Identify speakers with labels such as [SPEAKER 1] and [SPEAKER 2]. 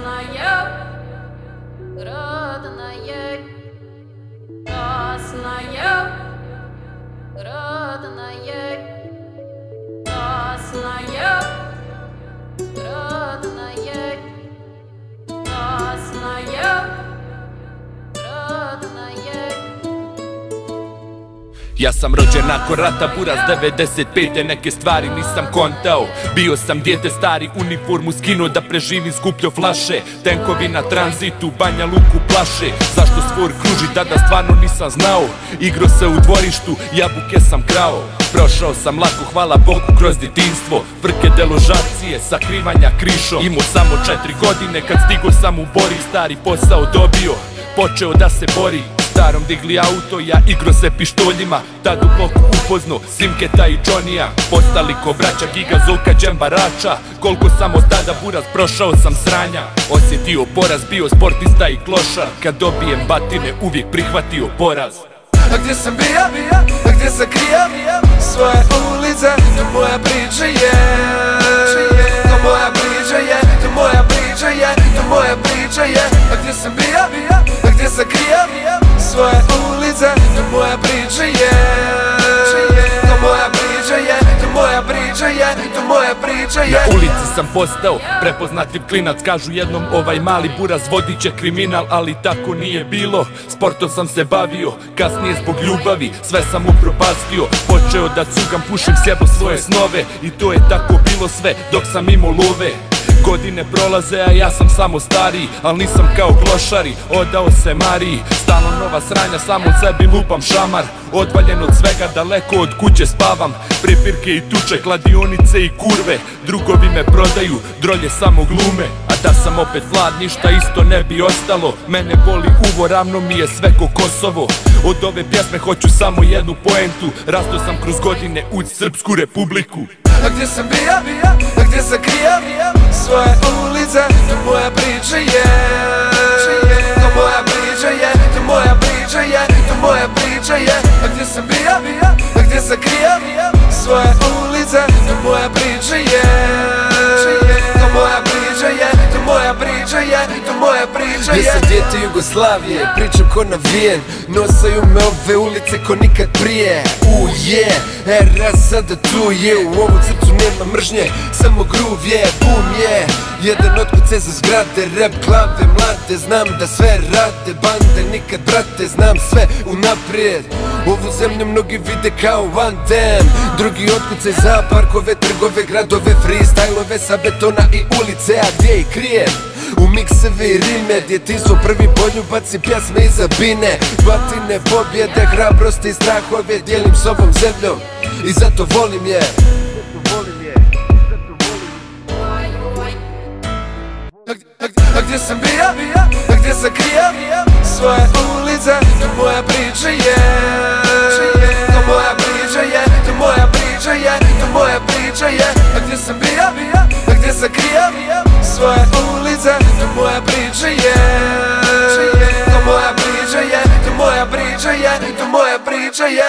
[SPEAKER 1] Красная, родная, красная, родная, красная, родная, красная, родная.
[SPEAKER 2] Ja sam rođen nakon rata, buraz 95. Neke stvari nisam kontao. Bio sam dijete, stari uniformu skinuo da preživim, skupljio flaše. Tenkovi na tranzitu, Banja Luku plaše. Zašto svor kruži, tada stvarno nisam znao. Igro se u dvorištu, jabuke sam krao. Prošao sam lako, hvala Bogu, kroz djetinjstvo. Frke deložacije, sakrivanja krišom. Imao samo 4 godine kad stigo sam u Bori. Stari posao dobio, počeo da se bori. Starom digli auto, ja igro se pištoljima. Tad u bloku upozno Simketa i Johnny-a. Postali ko braća Giga, Zolka, Džembarača. Koliko sam od tada buraz, prošao sam sranja. Osjetio poraz, bio sportista i klošar. Kad dobijem batine, uvijek prihvatio poraz.
[SPEAKER 3] A gdje sam bija, a gdje sam krija, svoje ulice, to moja priča je. To moja priča je, to moja priča je, to moja priča je. A gdje sam bija, a gdje sam krija, svoje ulice, to moja priča je. To moja priča je, to moja priča je, to moja priča je.
[SPEAKER 2] Na ulici sam postao prepoznatljiv klinac. Kažu jednom ovaj mali buraz vodit će kriminal, ali tako nije bilo. Sportom sam se bavio, kasnije zbog ljubavi sve sam upropastio. Počeo da cugam, pušim, sjebo svoje snove. I to je tako bilo sve dok sam imao love. Godine prolaze, a ja sam samo stariji, al nisam kao klošari, odao se Mariji. Stalno nova sranja, samo sebi lupam šamar. Odvaljen od svega, daleko od kuće spavam. Prepirke i tuče, kladionice i kurve. Drugovi me prodaju, drolje samo glume. A da sam opet mlad, ništa isto ne bi ostalo. Mene boli uvo, ravno mi je sve ko Kosovo. Od ove pjesme hoću samo jednu poentu. Rastao sam kroz godine uz Srpsku Republiku.
[SPEAKER 3] A gdje sam bija, a gdje sam krija, svoje ulice, to moja priča je. To moja priča je, to moja priča je, to moja priča je. A gdje sam bija, a gdje sam krija, svoje ulice, to moja priča je. To moja priča je, to moja priča je, to moja priča je.
[SPEAKER 4] Ja sam dijete Jugoslavije, pričam ko navijen. Nosaju me ove ulice ko nikad prije. Era sada tu je, u ovom srcu nema mržnje, samo groove je, boom je. Jedan otkucaj za zgrade, rap glave mlade. Znam da sve rade bande, nikad brate, znam sve unaprijed. Ovu zemlju mnogi vide kao Van Damme. Drugi otkucaj za parkove, trgove, gradove, freestylove sa betona i ulice, a gdje i krijem? U mikseve i rime, djetinjstvo prvi poljubac i pjesme iza bine. Batine, pobjede, hrabrosti i strahove dijelim s ovom zemljom i zato volim je.
[SPEAKER 3] A gdje sam bija, a gdje sam krija, svoje ulice, to moja priča je. To moja priča je, to moja priča je, to moja priča je. A gdje sam bija, a gdje sam krija, svoje ulice, to moja priča je. To moja priča je, to moja priča je, to moja priča je.